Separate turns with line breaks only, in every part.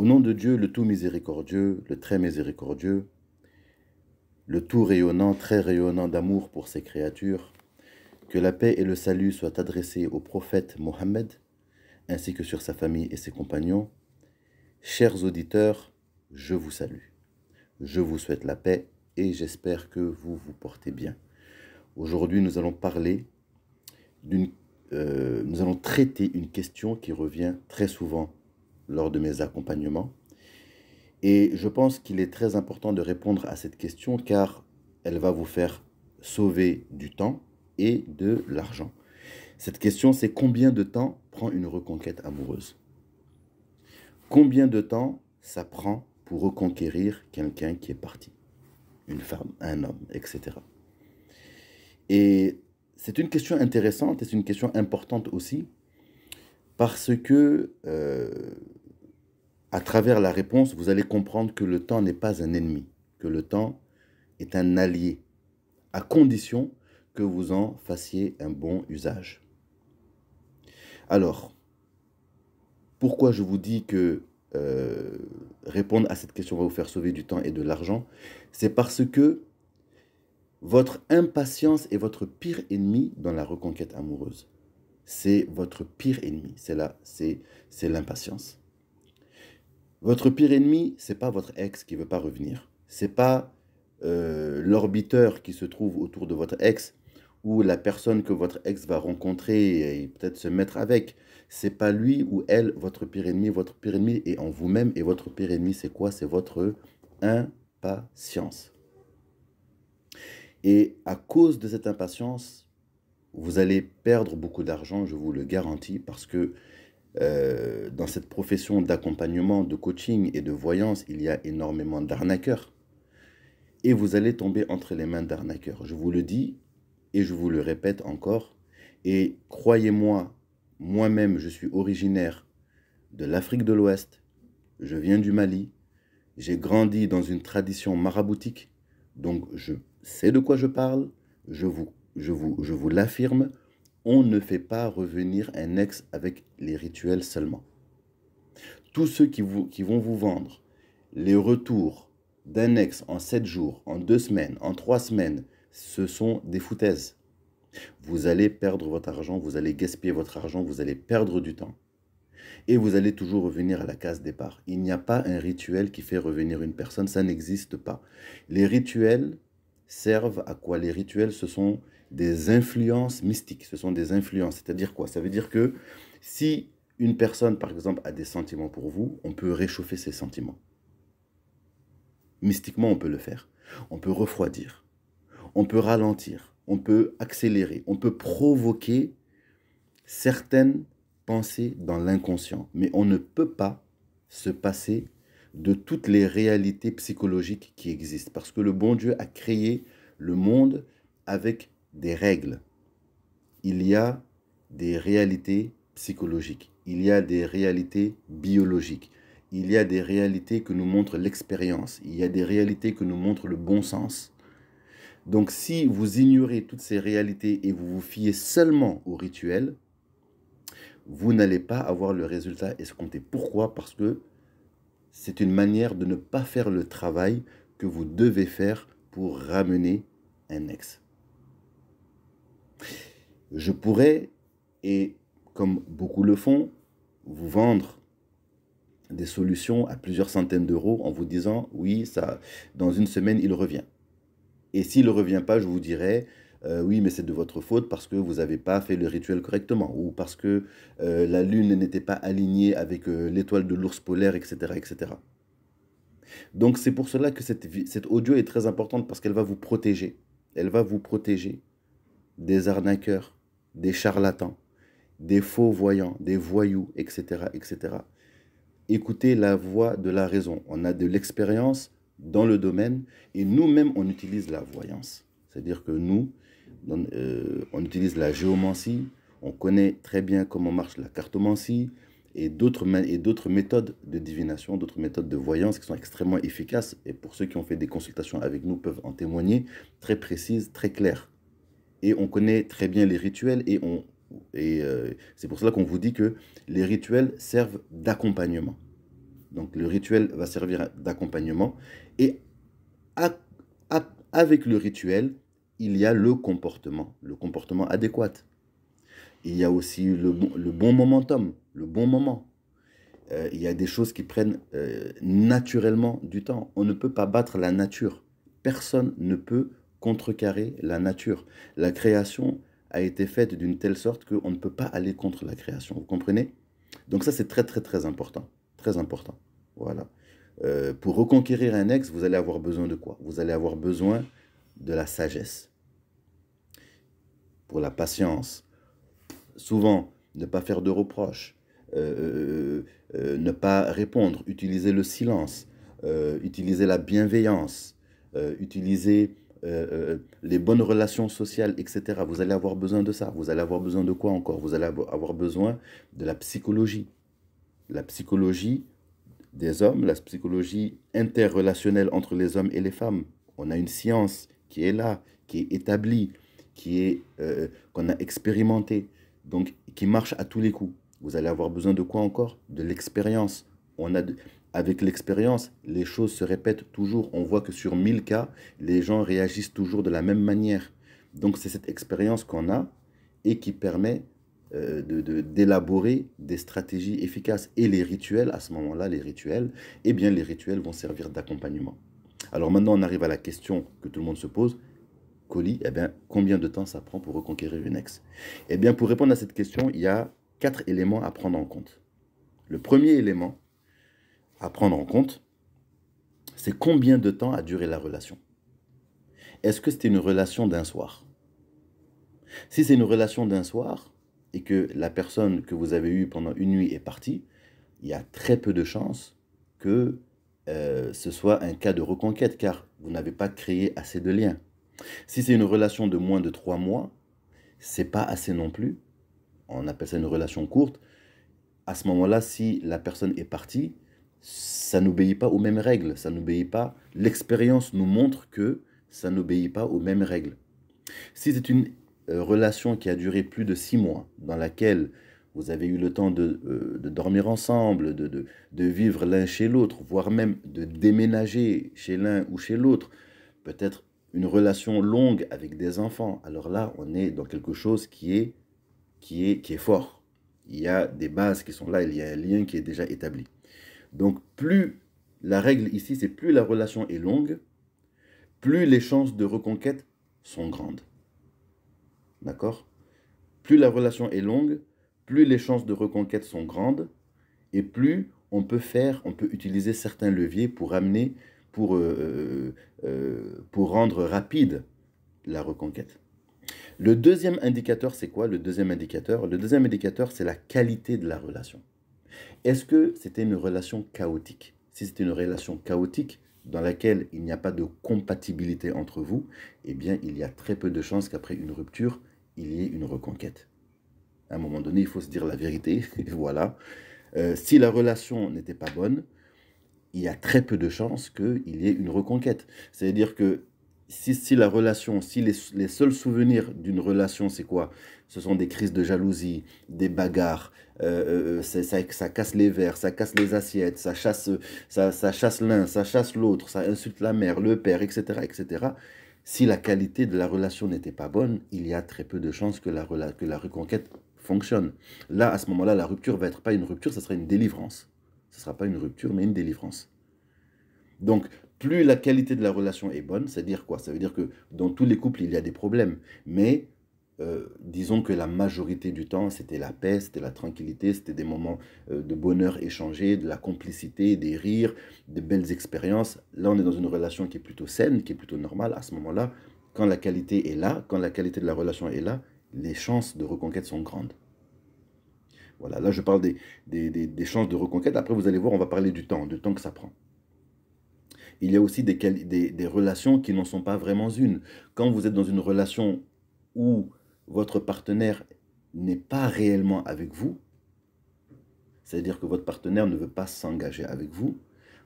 Au nom de Dieu, le tout miséricordieux, le très miséricordieux, le tout rayonnant, très rayonnant d'amour pour ses créatures, que la paix et le salut soient adressés au prophète Mohammed, ainsi que sur sa famille et ses compagnons. Chers auditeurs, je vous salue. Je vous souhaite la paix et j'espère que vous vous portez bien. Aujourd'hui, nous allons nous allons traiter une question qui revient très souvent lors de mes accompagnements. Et je pense qu'il est très important de répondre à cette question car elle va vous faire sauver du temps et de l'argent. Cette question, c'est combien de temps prend une reconquête amoureuse? Combien de temps ça prend pour reconquérir quelqu'un qui est parti? Une femme, un homme, etc. Et c'est une question intéressante et c'est une question importante aussi parce que à travers la réponse, vous allez comprendre que le temps n'est pas un ennemi, que le temps est un allié, à condition que vous en fassiez un bon usage. Alors, pourquoi je vous dis que répondre à cette question va vous faire sauver du temps et de l'argent? C'est parce que votre impatience est votre pire ennemi dans la reconquête amoureuse. C'est votre pire ennemi, c'est l'impatience. Votre pire ennemi, c'est pas votre ex qui veut pas revenir. C'est pas l'orbiteur qui se trouve autour de votre ex ou la personne que votre ex va rencontrer et peut-être se mettre avec. C'est pas lui ou elle votre pire ennemi. Votre pire ennemi est en vous-même et votre pire ennemi, c'est quoi? C'est votre impatience. Et à cause de cette impatience, vous allez perdre beaucoup d'argent, je vous le garantis, parce que dans cette profession d'accompagnement, de coaching et de voyance, il y a énormément d'arnaqueurs. Et vous allez tomber entre les mains d'arnaqueurs. Je vous le dis et je vous le répète encore. Et croyez-moi, moi-même, je suis originaire de l'Afrique de l'Ouest. Je viens du Mali. J'ai grandi dans une tradition maraboutique. Donc, je sais de quoi je parle. Je vous l'affirme. On ne fait pas revenir un ex avec les rituels seulement. Tous ceux qui vont vous vendre les retours d'un ex en 7 jours, en 2 semaines, en 3 semaines, ce sont des foutaises. Vous allez perdre votre argent, vous allez gaspiller votre argent, vous allez perdre du temps. Et vous allez toujours revenir à la case départ. Il n'y a pas un rituel qui fait revenir une personne, ça n'existe pas. Les rituels servent à quoi? Les rituels, ce sont des influences mystiques, ce sont des influences. C'est-à-dire quoi? Ça veut dire que si une personne, par exemple, a des sentiments pour vous, on peut réchauffer ses sentiments. Mystiquement, on peut le faire. On peut refroidir, on peut ralentir, on peut accélérer, on peut provoquer certaines pensées dans l'inconscient. Mais on ne peut pas se passer de toutes les réalités psychologiques qui existent. Parce que le bon Dieu a créé le monde avec des règles. Il y a des réalités psychologiques. Il y a des réalités biologiques. Il y a des réalités que nous montre l'expérience. Il y a des réalités que nous montre le bon sens. Donc si vous ignorez toutes ces réalités et vous vous fiez seulement au rituel, vous n'allez pas avoir le résultat escompté. Pourquoi? Parce que c'est une manière de ne pas faire le travail que vous devez faire pour ramener un ex. Je pourrais, et comme beaucoup le font, vous vendre des solutions à plusieurs centaines d'euros en vous disant, oui, ça, dans une semaine, il revient. Et s'il ne revient pas, je vous dirais, oui, mais c'est de votre faute parce que vous n'avez pas fait le rituel correctement ou parce que la lune n'était pas alignée avec l'étoile de l'ours polaire, etc., etc. Donc c'est pour cela que cette audio est très importante parce qu'elle va vous protéger. Elle va vous protéger des arnaqueurs, des charlatans, des faux voyants, des voyous, etc., etc. Écoutez la voix de la raison. On a de l'expérience dans le domaine et nous-mêmes, on utilise la voyance. C'est-à-dire que nous, on utilise la géomancie, on connaît très bien comment marche la cartomancie et d'autres méthodes de divination, d'autres méthodes de voyance qui sont extrêmement efficaces et pour ceux qui ont fait des consultations avec nous peuvent en témoigner, très précises, très claires. Et on connaît très bien les rituels et c'est pour cela qu'on vous dit que les rituels servent d'accompagnement. Donc le rituel va servir d'accompagnement. Et avec le rituel, il y a le comportement adéquat. Il y a aussi le bon momentum, le bon moment. Il y a des choses qui prennent naturellement du temps. On ne peut pas battre la nature. Personne ne peut contrecarrer la nature. La création a été faite d'une telle sorte qu'on ne peut pas aller contre la création. Vous comprenez? Donc ça, c'est très, très, très important. Très important. Voilà. Pour reconquérir un ex, vous allez avoir besoin de quoi? Vous allez avoir besoin de la sagesse, pour la patience. Souvent, ne pas faire de reproches, ne pas répondre, utiliser le silence, utiliser la bienveillance, utiliser les bonnes relations sociales, etc. Vous allez avoir besoin de ça. Vous allez avoir besoin de quoi encore? Vous allez avoir besoin de la psychologie. La psychologie des hommes, la psychologie interrelationnelle entre les hommes et les femmes. On a une science qui est là, qui est établie, qu'on a expérimentée, donc qui marche à tous les coups. Vous allez avoir besoin de quoi encore? De l'expérience. Avec l'expérience, les choses se répètent toujours. On voit que sur 1000 cas, les gens réagissent toujours de la même manière. Donc c'est cette expérience qu'on a et qui permet d'élaborer des stratégies efficaces. Et les rituels, à ce moment-là, eh bien, les rituels vont servir d'accompagnement. Alors maintenant, on arrive à la question que tout le monde se pose. Colis, eh bien, combien de temps ça prend pour reconquérir une ex? Eh bien, pour répondre à cette question, il y a 4 éléments à prendre en compte. Le premier élément à prendre en compte, c'est combien de temps a duré la relation. Est-ce que c'était une relation d'un soir? Si c'est une relation d'un soir, et que la personne que vous avez eue pendant une nuit est partie, il y a très peu de chances que ce soit un cas de reconquête, car vous n'avez pas créé assez de liens. Si c'est une relation de moins de 3 mois, c'est pas assez non plus. On appelle ça une relation courte. À ce moment-là, si la personne est partie, ça n'obéit pas aux mêmes règles. Ça n'obéit pas. L'expérience nous montre que ça n'obéit pas aux mêmes règles. Si c'est une relation qui a duré plus de 6 mois, dans laquelle vous avez eu le temps de dormir ensemble, de vivre l'un chez l'autre, voire même de déménager chez l'un ou chez l'autre, peut-être une relation longue avec des enfants, alors là, on est dans quelque chose qui est fort. Il y a des bases qui sont là, il y a un lien qui est déjà établi. Donc, la règle ici, c'est plus la relation est longue, plus les chances de reconquête sont grandes. D'accord? Plus la relation est longue, plus les chances de reconquête sont grandes, et plus on peut utiliser certains leviers pour rendre rapide la reconquête. Le deuxième indicateur, c'est quoi? Le deuxième indicateur, c'est la qualité de la relation. Est-ce que c'était une relation chaotique? Si c'était une relation chaotique dans laquelle il n'y a pas de compatibilité entre vous, eh bien, il y a très peu de chances qu'après une rupture, il y ait une reconquête. À un moment donné, il faut se dire la vérité. Voilà. Si la relation n'était pas bonne, il y a très peu de chances qu'il y ait une reconquête. C'est-à-dire que si la relation, si les seuls souvenirs d'une relation, c'est quoi? Ce sont des crises de jalousie, des bagarres, ça casse les verres, ça casse les assiettes, ça chasse l'un, ça chasse l'autre, ça insulte la mère, le père, etc., etc. Si la qualité de la relation n'était pas bonne, il y a très peu de chances que la reconquête fonctionne. Là, à ce moment-là, la rupture va être pas une rupture, ça sera une délivrance. Ce ne sera pas une rupture, mais une délivrance. Donc, plus la qualité de la relation est bonne, c'est-à-dire quoi? Ça veut dire que dans tous les couples, il y a des problèmes. Mais disons que la majorité du temps, c'était la paix, c'était la tranquillité, c'était des moments de bonheur échangés, de la complicité, des rires, de belles expériences. Là, on est dans une relation qui est plutôt saine, qui est plutôt normale. À ce moment-là, quand la qualité est là, quand la qualité de la relation est là, les chances de reconquête sont grandes. Voilà, là je parle des chances de reconquête. Après, vous allez voir, on va parler du temps que ça prend. Il y a aussi des relations qui n'en sont pas vraiment une. Quand vous êtes dans une relation où votre partenaire n'est pas réellement avec vous, c'est-à-dire que votre partenaire ne veut pas s'engager avec vous,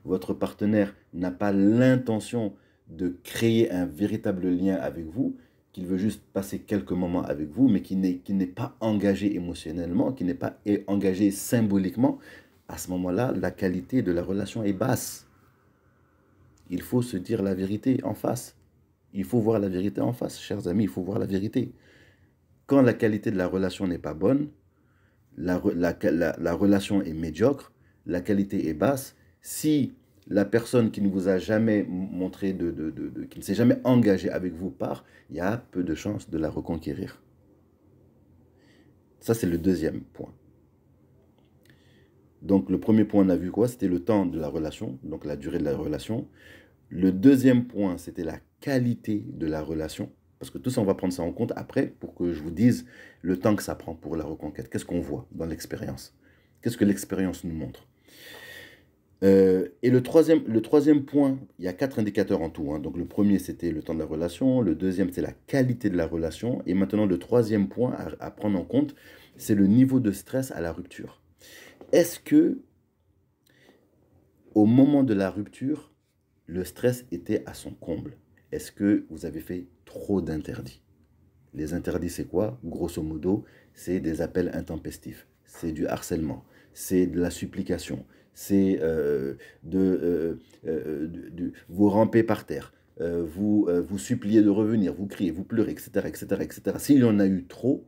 votre partenaire n'a pas l'intention de créer un véritable lien avec vous, qu'il veut juste passer quelques moments avec vous, mais qui n'est pas engagé émotionnellement, qui n'est pas engagé symboliquement, à ce moment-là, la qualité de la relation est basse. Il faut se dire la vérité en face. Il faut voir la vérité en face, chers amis, il faut voir la vérité. Quand la qualité de la relation n'est pas bonne, la relation est médiocre, la qualité est basse. Si la personne qui ne vous a jamais montré, qui ne s'est jamais engagée avec vous part, il y a peu de chances de la reconquérir. Ça, c'est le deuxième point. Donc, le premier point, on a vu quoi? C'était le temps de la relation, donc la durée de la relation. Le deuxième point, c'était la qualité de la relation. Parce que tout ça, on va prendre ça en compte après pour que je vous dise le temps que ça prend pour la reconquête. Qu'est-ce qu'on voit dans l'expérience? Qu'est-ce que l'expérience nous montre? Et le troisième point, il y a 4 indicateurs en tout, hein. Donc le premier, c'était le temps de la relation. Le deuxième, c'est la qualité de la relation. Et maintenant, le troisième point à prendre en compte, c'est le niveau de stress à la rupture. Est-ce que, au moment de la rupture, le stress était à son comble? Est-ce que vous avez fait trop d'interdits? Les interdits, c'est quoi? Grosso modo, c'est des appels intempestifs, c'est du harcèlement, c'est de la supplication, c'est vous ramper par terre, vous supplier de revenir, vous crier, vous pleurer, etc., etc., etc. S'il y en a eu trop,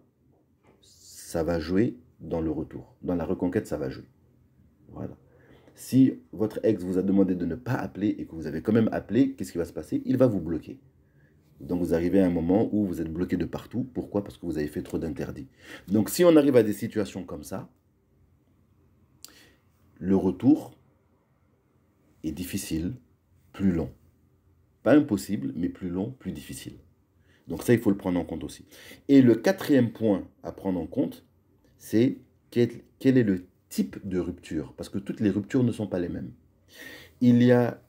ça va jouer dans le retour. Dans la reconquête, ça va jouer. Voilà. Si votre ex vous a demandé de ne pas appeler et que vous avez quand même appelé, qu'est-ce qui va se passer? Il va vous bloquer. Donc vous arrivez à un moment où vous êtes bloqué de partout. Pourquoi? Parce que vous avez fait trop d'interdits. Donc si on arrive à des situations comme ça, le retour est difficile, plus long. Pas impossible, mais plus long, plus difficile. Donc ça, il faut le prendre en compte aussi. Et le quatrième point à prendre en compte, c'est quel est le type de rupture. Parce que toutes les ruptures ne sont pas les mêmes. Il y a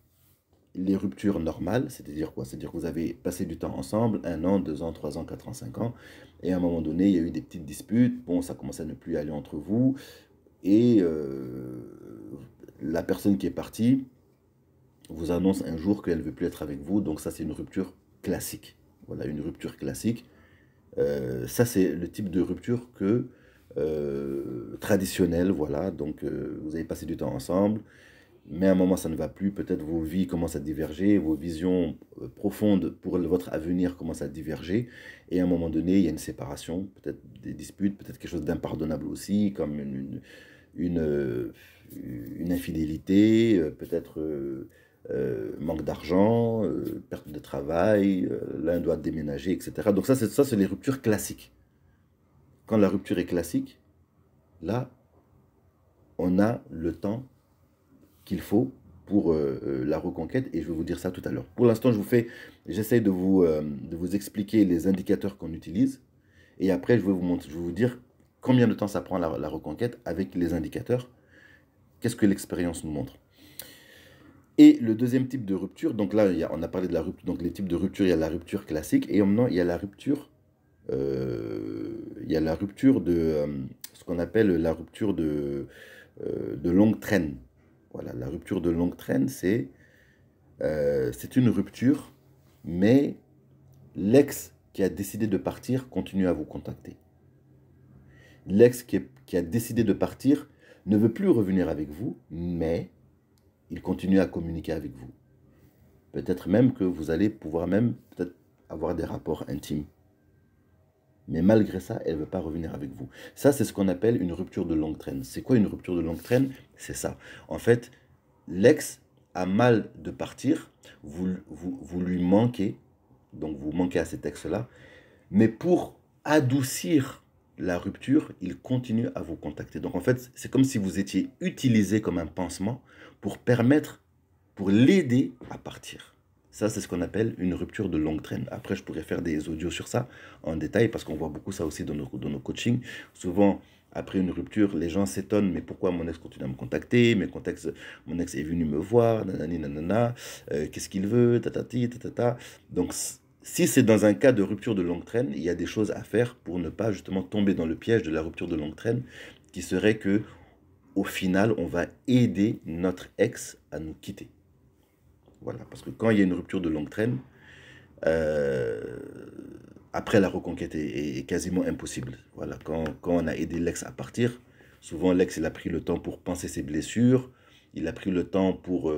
les ruptures normales, c'est-à-dire quoi? C'est-à-dire que vous avez passé du temps ensemble, 1 an, 2 ans, 3 ans, 4 ans, 5 ans, et à un moment donné, il y a eu des petites disputes, bon, ça commence à ne plus aller entre vous, et la personne qui est partie vous annonce un jour qu'elle ne veut plus être avec vous, donc ça c'est une rupture classique. Voilà, une rupture classique. Ça c'est le type de rupture traditionnelle, voilà, donc vous avez passé du temps ensemble, mais à un moment ça ne va plus, peut-être vos vies commencent à diverger, vos visions profondes pour votre avenir commencent à diverger, et à un moment donné il y a une séparation, peut-être des disputes, peut-être quelque chose d'impardonnable aussi, comme une infidélité, peut-être manque d'argent, perte de travail, l'un doit déménager, etc. Donc ça c'est les ruptures classiques. Quand la rupture est classique, là on a le temps qu'il faut pour la reconquête, et je vais vous dire ça tout à l'heure. Pour l'instant, j'essaie de vous expliquer les indicateurs qu'on utilise, et après je vais vous dire combien de temps ça prend la reconquête avec les indicateurs, qu'est-ce que l'expérience nous montre. Et le deuxième type de rupture, donc là on a parlé de la rupture, donc les types de rupture, il y a la rupture classique, et maintenant il y a la rupture, de ce qu'on appelle la rupture de longue traîne. Voilà, la rupture de longue traîne, c'est une rupture, mais l'ex qui a décidé de partir continue à vous contacter. L'ex qui a décidé de partir ne veut plus revenir avec vous, mais il continue à communiquer avec vous. Peut-être même que vous allez pouvoir même peut-être avoir des rapports intimes. Mais malgré ça, elle ne veut pas revenir avec vous. Ça, c'est ce qu'on appelle une rupture de longue traîne. C'est quoi une rupture de longue traîne? C'est ça. En fait, l'ex a mal de partir, vous lui manquez, donc vous manquez à cet ex-là, mais pour adoucir la rupture, il continue à vous contacter. Donc en fait, c'est comme si vous étiez utilisé comme un pansement pour l'aider à partir. Ça, c'est ce qu'on appelle une rupture de longue traîne. Après, je pourrais faire des audios sur ça en détail parce qu'on voit beaucoup ça aussi dans nos coachings. Souvent, après une rupture, les gens s'étonnent, mais pourquoi mon ex continue à me contacter? Mon ex est venu me voir, nanani, nanana, qu'est-ce qu'il veut, tatati, tatata. Donc, si c'est dans un cas de rupture de longue traîne, il y a des choses à faire pour ne pas justement tomber dans le piège de la rupture de longue traîne, qui serait que, au final, on va aider notre ex à nous quitter. Voilà, parce que quand il y a une rupture de longue traîne, après la reconquête est quasiment impossible. Voilà, quand on a aidé l'ex à partir, Souvent, l'ex, il a pris le temps pour penser ses blessures, il a pris le temps pour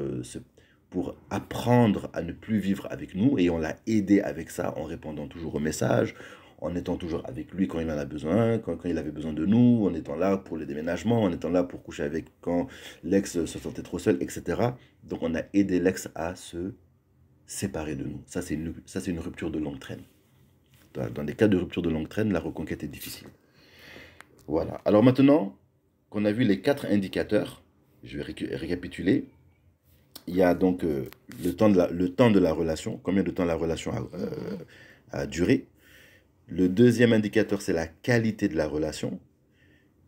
apprendre à ne plus vivre avec nous, et on l'a aidé avec ça en répondant toujours aux messages, en étant toujours avec lui quand il en a besoin, quand il avait besoin de nous, en étant là pour le déménagement, en étant là pour coucher avec quand l'ex se sentait trop seul, etc. Donc on a aidé l'ex à se séparer de nous. Ça, c'est une rupture de longue traîne. Dans des cas de rupture de longue traîne, la reconquête est difficile. Voilà. Alors maintenant qu'on a vu les 4 indicateurs, je vais récapituler. Il y a donc le temps de la relation, combien de temps la relation a duré. Le deuxième indicateur, c'est la qualité de la relation.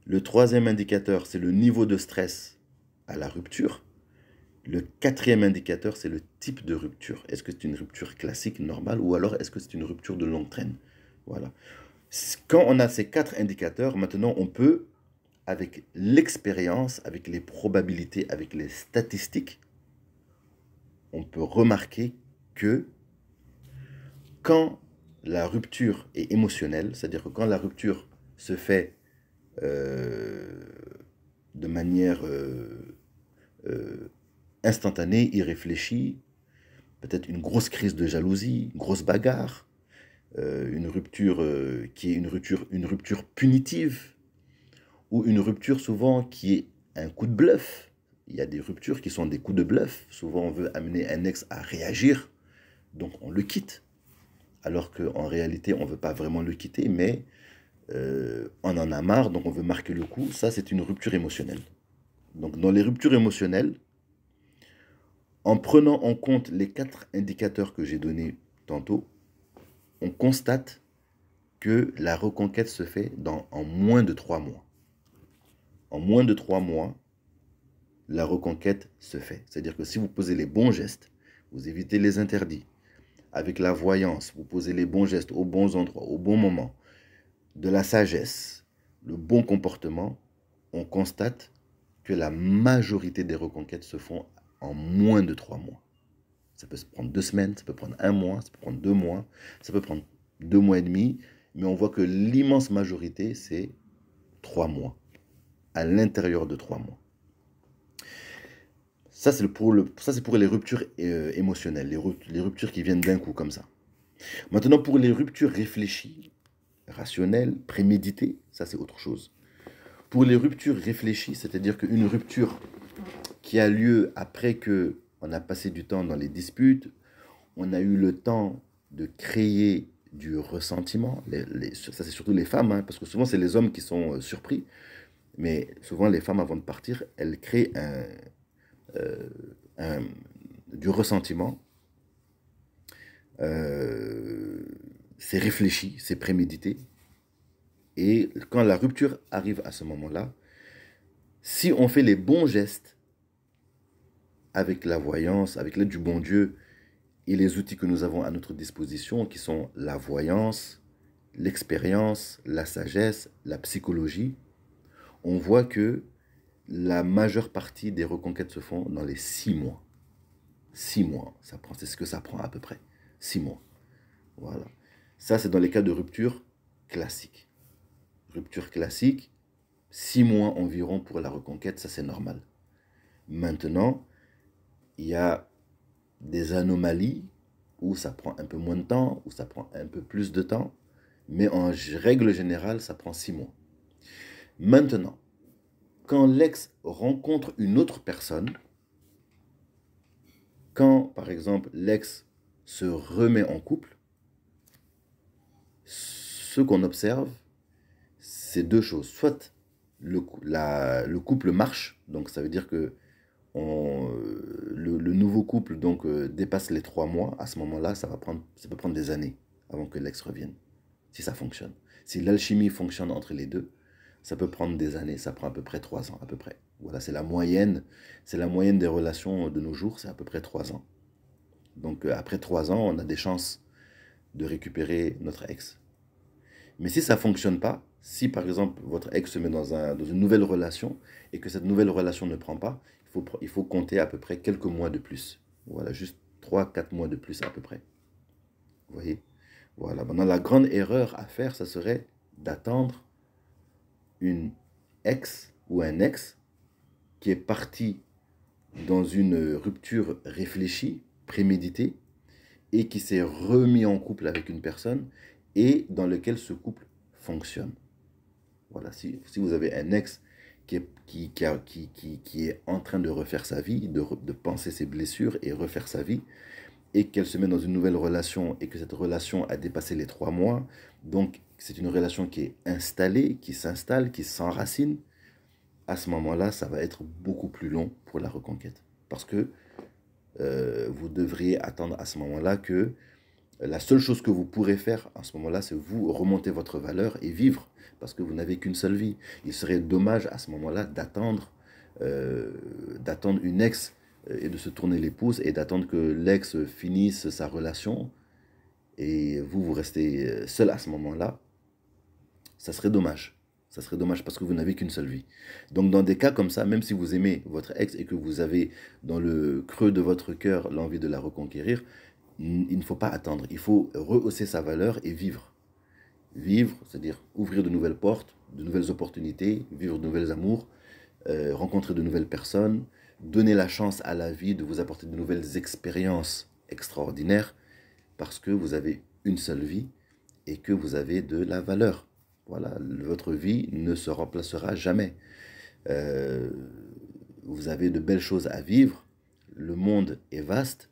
Le troisième indicateur, c'est le niveau de stress à la rupture. Le quatrième indicateur, c'est le type de rupture. Est-ce que c'est une rupture classique, normale, ou alors est-ce que c'est une rupture de longue traîne? Voilà. Quand on a ces 4 indicateurs, maintenant on peut, avec l'expérience, avec les probabilités, avec les statistiques, on peut remarquer que quand la rupture est émotionnelle, c'est-à-dire que quand la rupture se fait de manière instantanée, irréfléchie, peut-être une grosse crise de jalousie, une grosse bagarre, une rupture qui est une rupture punitive, ou une rupture souvent qui est un coup de bluff. Il y a des ruptures qui sont des coups de bluff. Souvent, on veut amener un ex à réagir, donc on le quitte. Alors qu'en réalité, on ne veut pas vraiment le quitter, mais on en a marre, donc on veut marquer le coup. Ça, c'est une rupture émotionnelle. Donc, dans les ruptures émotionnelles, en prenant en compte les 4 indicateurs que j'ai donnés tantôt, on constate que la reconquête se fait en moins de 3 mois. En moins de 3 mois, la reconquête se fait. C'est-à-dire que si vous posez les bons gestes, vous évitez les interdits, avec la voyance, vous posez les bons gestes aux bons endroits, au bon moment, de la sagesse, le bon comportement, on constate que la majorité des reconquêtes se font en moins de 3 mois. Ça peut se prendre 2 semaines, ça peut prendre 1 mois, ça peut prendre 2 mois, ça peut prendre 2 mois et demi, mais on voit que l'immense majorité, c'est 3 mois, à l'intérieur de 3 mois. Ça, c'est pour les ruptures émotionnelles, les ruptures qui viennent d'un coup comme ça. Maintenant, pour les ruptures réfléchies, rationnelles, préméditées, ça c'est autre chose. Pour les ruptures réfléchies, c'est-à-dire qu'une rupture qui a lieu après que on a passé du temps dans les disputes, on a eu le temps de créer du ressentiment. Ça c'est surtout les femmes, hein, parce que souvent c'est les hommes qui sont surpris, mais souvent les femmes avant de partir, elles créent du ressentiment. C'est réfléchi, c'est prémédité. Et quand la rupture arrive à ce moment-là, si on fait les bons gestes avec la voyance, avec l'aide du bon Dieu et les outils que nous avons à notre disposition, qui sont la voyance, l'expérience, la sagesse, la psychologie, on voit que la majeure partie des reconquêtes se font dans les 6 mois. 6 mois, c'est ce que ça prend à peu près. 6 mois. Voilà. Ça, c'est dans les cas de rupture classique. Rupture classique, 6 mois environ pour la reconquête, ça c'est normal. Maintenant, il y a des anomalies où ça prend un peu moins de temps, où ça prend un peu plus de temps, mais en règle générale, ça prend 6 mois. Maintenant, quand l'ex rencontre une autre personne, quand par exemple l'ex se remet en couple, ce qu'on observe, c'est 2 choses. Soit le couple marche, donc ça veut dire que le nouveau couple donc, dépasse les 3 mois. À ce moment-là, ça peut prendre des années avant que l'ex revienne, si ça fonctionne. Si l'alchimie fonctionne entre les deux, ça peut prendre des années, ça prend à peu près 3 ans à peu près. Voilà, c'est la moyenne des relations de nos jours, c'est à peu près 3 ans. Donc après 3 ans, on a des chances de récupérer notre ex. Mais si ça ne fonctionne pas, si par exemple votre ex se met dans une nouvelle relation et que cette nouvelle relation ne prend pas, il faut compter à peu près quelques mois de plus. Voilà, juste 3-4 mois de plus à peu près. Vous voyez? Voilà, maintenant la grande erreur à faire, ça serait d'attendre une ex ou un ex qui est parti dans une rupture réfléchie, préméditée, et qui s'est remis en couple avec une personne et dans lequel ce couple fonctionne. Voilà, si vous avez un ex qui est en train de refaire sa vie, de penser ses blessures et refaire sa vie, et qu'elle se met dans une nouvelle relation et que cette relation a dépassé les 3 mois, donc c'est une relation qui est installée, qui s'installe, qui s'enracine, à ce moment-là, ça va être beaucoup plus long pour la reconquête. Parce que vous devriez attendre à ce moment-là que la seule chose que vous pourrez faire à ce moment-là, c'est vous remonter votre valeur et vivre, parce que vous n'avez qu'une seule vie. Il serait dommage à ce moment-là d'attendre une ex et de se tourner les pouces et d'attendre que l'ex finisse sa relation et vous restez seul à ce moment-là. Ça serait dommage. Ça serait dommage parce que vous n'avez qu'une seule vie. Donc dans des cas comme ça, même si vous aimez votre ex et que vous avez dans le creux de votre cœur l'envie de la reconquérir, il ne faut pas attendre. Il faut rehausser sa valeur et vivre. Vivre, c'est-à-dire ouvrir de nouvelles portes, de nouvelles opportunités, vivre de nouvelles amours, rencontrer de nouvelles personnes, donner la chance à la vie de vous apporter de nouvelles expériences extraordinaires parce que vous avez une seule vie et que vous avez de la valeur. Voilà, votre vie ne se remplacera jamais. Vous avez de belles choses à vivre. Le monde est vaste.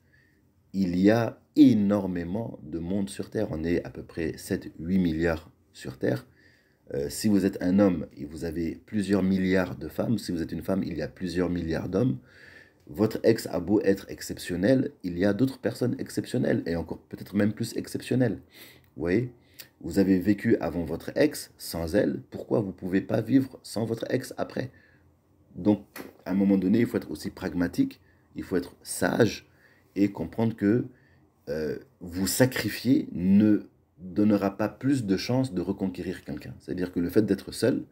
Il y a énormément de monde sur Terre. On est à peu près 7-8 milliards sur Terre. Si vous êtes un homme, vous avez plusieurs milliards de femmes. Si vous êtes une femme, il y a plusieurs milliards d'hommes. Votre ex a beau être exceptionnel, il y a d'autres personnes exceptionnelles et encore peut-être même plus exceptionnelles. Vous voyez? Vous avez vécu avant votre ex, sans elle. Pourquoi vous ne pouvez pas vivre sans votre ex après? Donc, à un moment donné, il faut être aussi pragmatique, il faut être sage et comprendre que vous sacrifier ne donnera pas plus de chances de reconquérir quelqu'un. C'est-à-dire que le fait d'être seul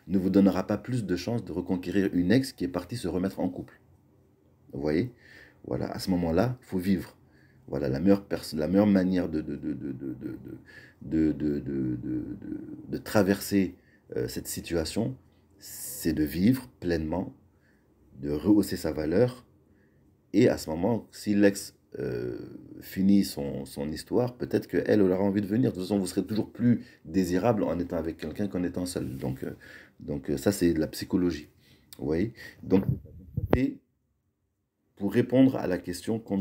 ne vous donnera pas plus de chances de reconquérir une ex qui est partie se remettre en couple. Vous voyez? Voilà, à ce moment-là, il faut vivre. Voilà, la meilleure manière de traverser cette situation, c'est de vivre pleinement, de rehausser sa valeur. Et à ce moment, si l'ex finit son histoire, peut-être qu'elle aura envie de venir. De toute façon, vous serez toujours plus désirable en étant avec quelqu'un qu'en étant seul. Donc ça, c'est de la psychologie. Vous voyez? Donc, pour répondre à la question qu'on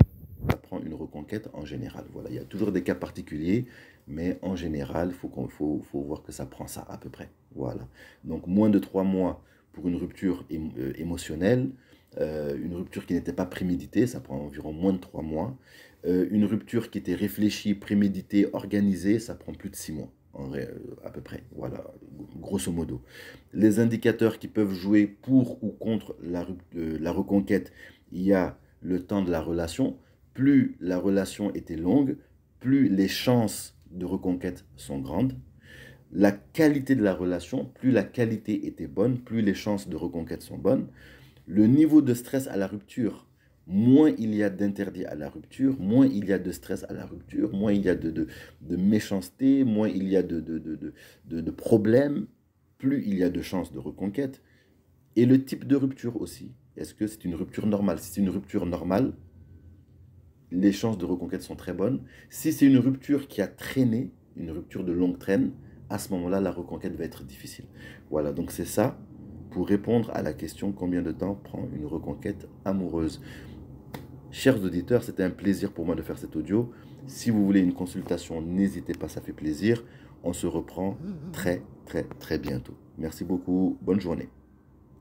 apprend une reconquête en général. Voilà, il y a toujours des cas particuliers, mais en général, faut voir que ça prend ça à peu près. Voilà. Donc moins de 3 mois pour une rupture émotionnelle, une rupture qui n'était pas préméditée, ça prend environ moins de 3 mois. Une rupture qui était réfléchie, préméditée, organisée, ça prend plus de 6 mois. À peu près, voilà, grosso modo. Les indicateurs qui peuvent jouer pour ou contre la reconquête, il y a le temps de la relation. Plus la relation était longue, plus les chances de reconquête sont grandes. La qualité de la relation, plus la qualité était bonne, plus les chances de reconquête sont bonnes. Le niveau de stress à la rupture, moins il y a d'interdits à la rupture, moins il y a de stress à la rupture, moins il y a de méchanceté, moins il y a de problèmes, plus il y a de chances de reconquête. Et le type de rupture aussi. Est-ce que c'est une rupture normale? Si c'est une rupture normale, les chances de reconquête sont très bonnes. Si c'est une rupture qui a traîné, une rupture de longue traîne, à ce moment-là, la reconquête va être difficile. Voilà, donc c'est ça pour répondre à la question combien de temps prend une reconquête amoureuse. Chers auditeurs, c'était un plaisir pour moi de faire cet audio. Si vous voulez une consultation, n'hésitez pas, ça fait plaisir. On se reprend très bientôt. Merci beaucoup, bonne journée.